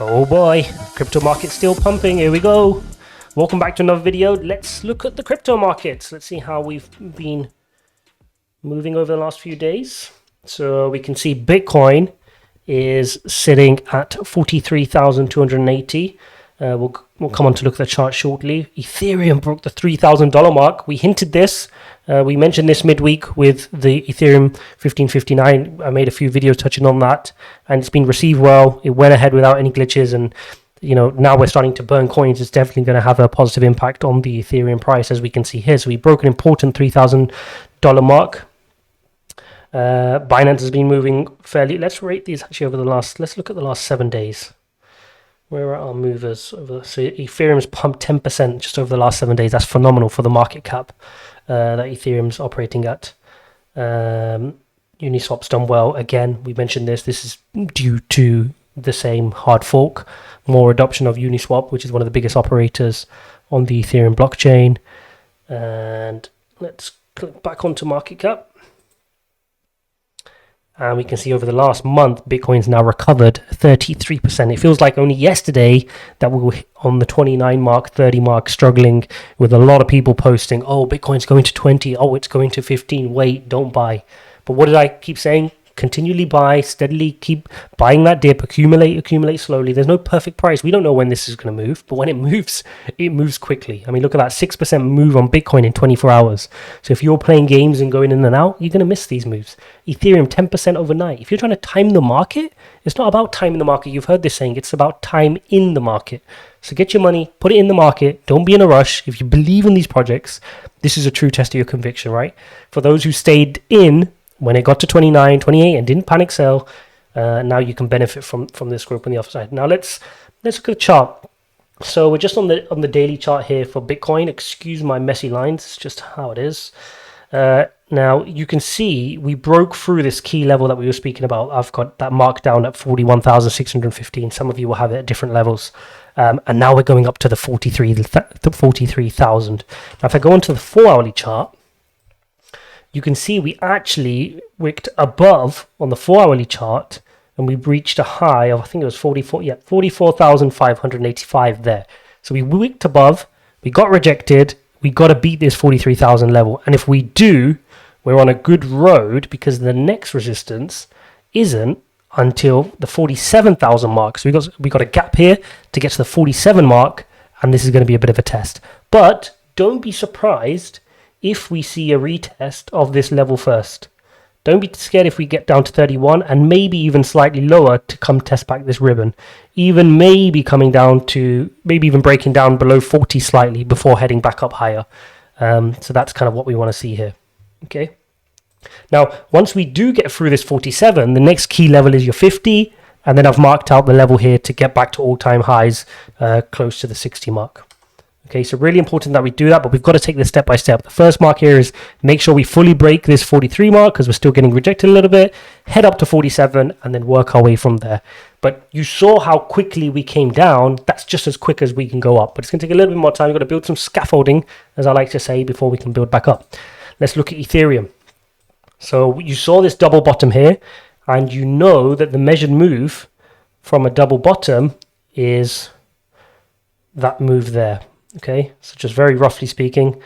Oh boy, crypto market's still pumping. Here we go. Welcome back to another video. Let's look at the crypto markets. Let's see how we've been moving over the last few days. So we can see Bitcoin is sitting at 43,280. We'll come on to look at the chart shortly. Ethereum broke the $3,000 mark. We hinted this. We mentioned this midweek with the Ethereum 1559. I made a few videos touching on that, and it's been received well. It went ahead without any glitches, and now we're starting to burn coins. It's definitely going to have a positive impact on the Ethereum price, as we can see here. So we broke an important $3,000 mark. Binance has been moving fairly. Let's rate these actually over the last. Let's look at the last 7 days. Where are our movers? So Ethereum's pumped 10% just over the last 7 days. That's phenomenal for the market cap that Ethereum's operating at. Uniswap's done well. Again, we mentioned this. This is due to the same hard fork, more adoption of Uniswap, which is one of the biggest operators on the Ethereum blockchain. And let's click back onto market cap. And we can see over the last month, Bitcoin's now recovered 33%. It feels like only yesterday that we were on the 29 mark, 30 mark, struggling with a lot of people posting, oh, Bitcoin's going to 20. Oh, it's going to 15. Wait, don't buy. But what did I keep saying? Continually buy, steadily keep buying that dip, accumulate slowly. There's no perfect price. We don't know when this is going to move, but when it moves quickly. I mean, look at that 6% move on Bitcoin in 24 hours. So if you're playing games and going in and out, you're going to miss these moves. Ethereum, 10% overnight. If you're trying to time the market, it's not about timing the market. You've heard this saying, it's about time in the market. So get your money, put it in the market. Don't be in a rush. If you believe in these projects, this is a true test of your conviction, right? For those who stayed in when it got to 29, 28 and didn't panic sell, now you can benefit from this group on the other side. Now let's look at the chart. So we're just on the daily chart here for Bitcoin. Excuse my messy lines, it's just how it is. Now you can see we broke through this key level that we were speaking about. I've got that marked down at 41,615. Some of you will have it at different levels. And now we're going up to the 43,000. Now if I go onto the 4-hourly chart, you can see we actually wicked above on the 4-hourly chart, and we reached a high of, I think it was 44,585 there. So we wicked above, we got rejected, we got to beat this 43,000 level. And if we do, we're on a good road, because the next resistance isn't until the 47,000 mark. So we got a gap here to get to the 47 mark, and this is going to be a bit of a test. But don't be surprised if we see a retest of this level first. Don't be scared if we get down to 31 and maybe even slightly lower to come test back this ribbon. Even maybe coming down to, maybe even breaking down below 40 slightly before heading back up higher. So that's kind of what we want to see here. Okay. Now, once we do get through this 47, the next key level is your 50. And then I've marked out the level here to get back to all-time highs close to the 60 mark. Okay, so really important that we do that, but we've got to take this step by step. The first mark here is make sure we fully break this 43 mark, because we're still getting rejected a little bit, head up to 47, and then work our way from there. But you saw how quickly we came down. That's just as quick as we can go up. But it's going to take a little bit more time. We've got to build some scaffolding, as I like to say, before we can build back up. Let's look at Ethereum. So you saw this double bottom here, and you know that the measured move from a double bottom is that move there. Okay, so just very roughly speaking,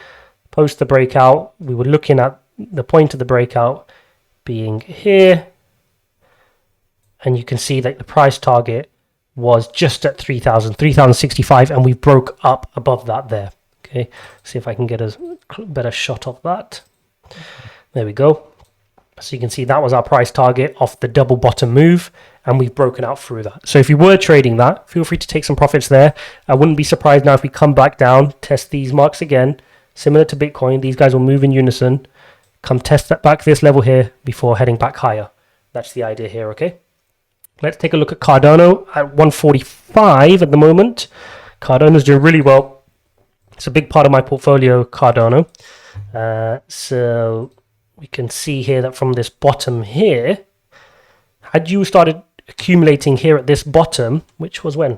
post the breakout, we were looking at the point of the breakout being here, and you can see that the price target was just at 3,065, and we broke up above that there. Okay, see if I can get a better shot of that. There we go. So you can see that was our price target off the double bottom move, and we've broken out through that. So if you were trading that, feel free to take some profits there. I wouldn't be surprised now if we come back down, test these marks again, similar to Bitcoin. These guys will move in unison. Come test that back this level here before heading back higher. That's the idea here, okay? Let's take a look at Cardano at 145 at the moment. Cardano's doing really well. It's a big part of my portfolio, Cardano. So we can see here that from this bottom here, had you started accumulating here at this bottom, which was when?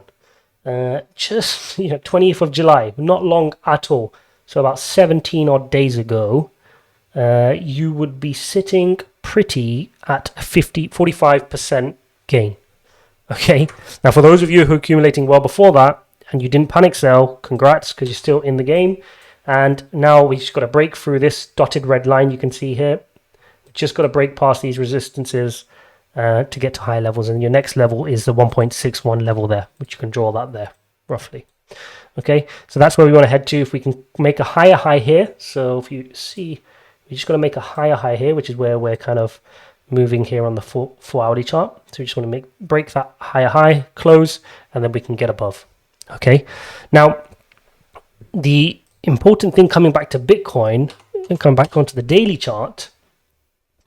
Just 20th of July, not long at all. So about 17 odd days ago, you would be sitting pretty at 45% gain. Okay, now for those of you who are accumulating well before that and you didn't panic sell, congrats, because you're still in the game. And now we just got to break through this dotted red line you can see here. Just got to break past these resistances to get to higher levels, and your next level is the 1.61 level there, which you can draw that there roughly. Okay, so that's where we want to head to. If we can make a higher high here, so if you see, we just got to make a higher high here, which is where we're kind of moving here on the 4 hourly chart. So we just want to break that higher high, close, and then we can get above. Okay, now the important thing coming back to Bitcoin and coming back onto the daily chart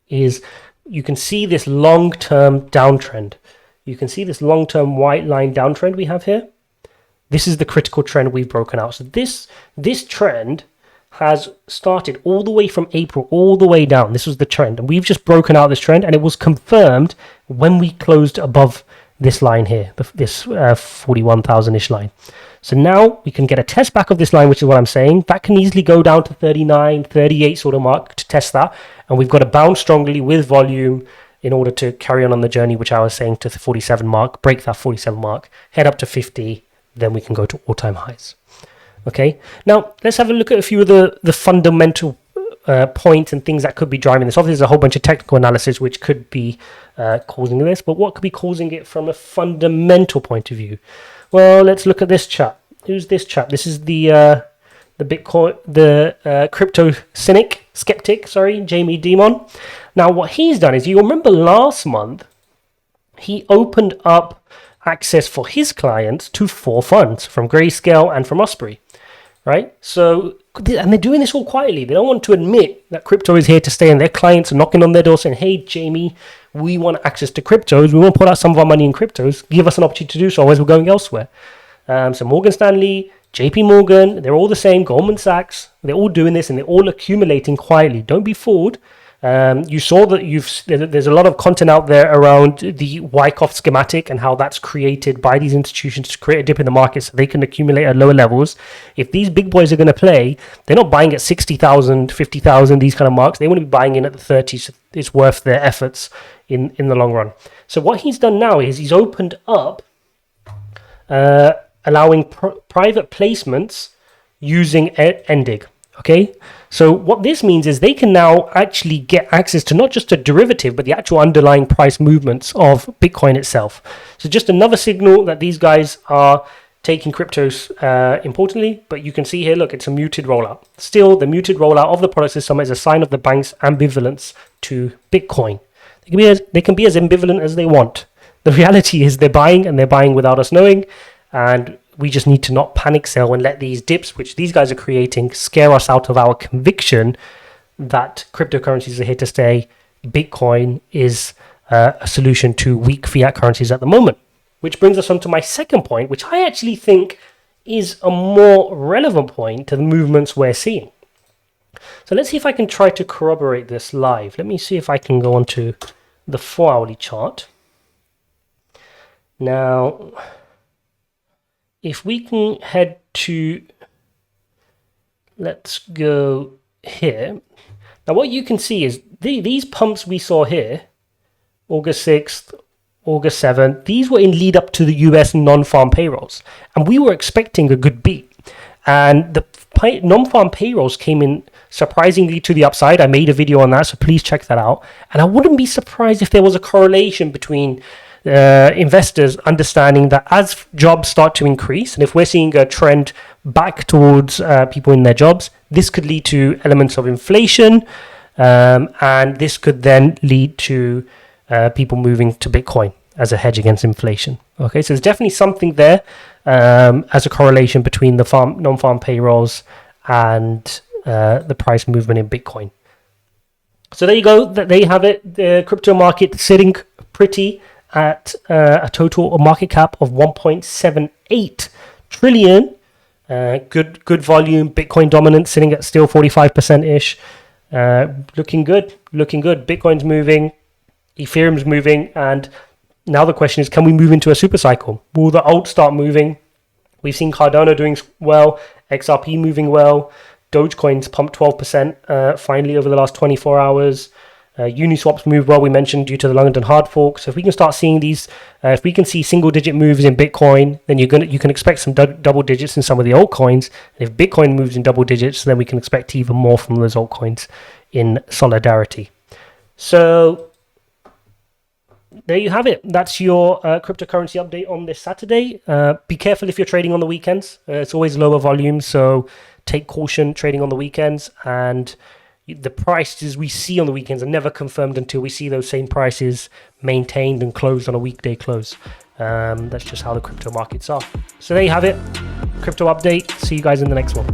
is you can see this long-term downtrend. You can see this long-term white line downtrend we have here. This is the critical trend we've broken out. So this trend has started all the way from April all the way down. This was the trend, and we've just broken out this trend, and it was confirmed when we closed above this line here, this 41,000-ish line. So now we can get a test back of this line, which is what I'm saying. That can easily go down to 39, 38 sort of mark to test that. And we've got to bounce strongly with volume in order to carry on the journey, which I was saying, to the 47 mark, break that 47 mark, head up to 50, then we can go to all-time highs. Okay, now let's have a look at a few of the fundamental points and things that could be driving this. Obviously, there's a whole bunch of technical analysis which could be causing this, but what could be causing it from a fundamental point of view? Well, let's look at this chap. Who's this chap? This is the Bitcoin, crypto skeptic, Jamie Dimon. Now, what he's done is, you remember last month, he opened up access for his clients to 4 funds from Grayscale and from Osprey, right? So, and they're doing this all quietly. They don't want to admit that crypto is here to stay, and their clients are knocking on their door saying, hey, Jamie, we want access to cryptos. We want to put out some of our money in cryptos. Give us an opportunity to do so, otherwise we're going elsewhere. So Morgan Stanley, JP Morgan, they're all the same. Goldman Sachs, they're all doing this, and they're all accumulating quietly. Don't be fooled. You saw that there's a lot of content out there around the Wyckoff schematic and how that's created by these institutions to create a dip in the market so they can accumulate at lower levels. If these big boys are going to play, they're not buying at 60,000, 50,000, these kind of marks. They want to be buying in at the 30s. It's worth their efforts in the long run. So what he's done now is he's opened up allowing private placements using NDIG. Okay, so what this means is they can now actually get access to not just a derivative, but the actual underlying price movements of Bitcoin itself. So just another signal that these guys are taking cryptos importantly, but you can see here, look, it's a muted rollout. Still, the muted rollout of the product system is a sign of the bank's ambivalence to Bitcoin. They can be as ambivalent as they want. The reality is they're buying, and they're buying without us knowing, and we just need to not panic sell and let these dips, which these guys are creating, scare us out of our conviction that cryptocurrencies are here to stay. Bitcoin is a solution to weak fiat currencies at the moment. Which brings us on to my second point, which I actually think is a more relevant point to the movements we're seeing. So let's see if I can try to corroborate this live. Let me see if I can go on to the 4 hourly chart. Now, if we can head to, let's go here. Now what you can see is these pumps we saw here, August 6th, August 7th, these were in lead up to the US non-farm payrolls. And we were expecting a good beat. And the non-farm payrolls came in surprisingly to the upside. I made a video on that, so please check that out. And I wouldn't be surprised if there was a correlation between investors understanding that as jobs start to increase, and if we're seeing a trend back towards people in their jobs, this could lead to elements of inflation, and this could then lead to people moving to Bitcoin as a hedge against inflation. Okay, so there's definitely something there as a correlation between the non-farm payrolls and the price movement in Bitcoin. So there you go. There you have it. The crypto market sitting pretty at a total market cap of 1.78 trillion. Good volume. Bitcoin dominant, sitting at still 45%-ish. Looking good. Bitcoin's moving, Ethereum's moving, and now the question is, can we move into a super cycle? Will the alt start moving? We've seen Cardano doing well, XRP moving well, Dogecoin's pumped 12% finally over the last 24 hours. Uniswaps moved well, we mentioned, due to the London hard fork. So if we can start seeing these, if we can see single-digit moves in Bitcoin, then you can expect some double digits in some of the altcoins. And if Bitcoin moves in double digits, then we can expect even more from those altcoins in solidarity. So there you have it. That's your cryptocurrency update on this Saturday. Be careful if you're trading on the weekends. It's always lower volume, so take caution trading on the weekends. And the prices we see on the weekends are never confirmed until we see those same prices maintained and closed on a weekday close. That's just how the crypto markets are. So there you have it. Crypto update. See you guys in the next one.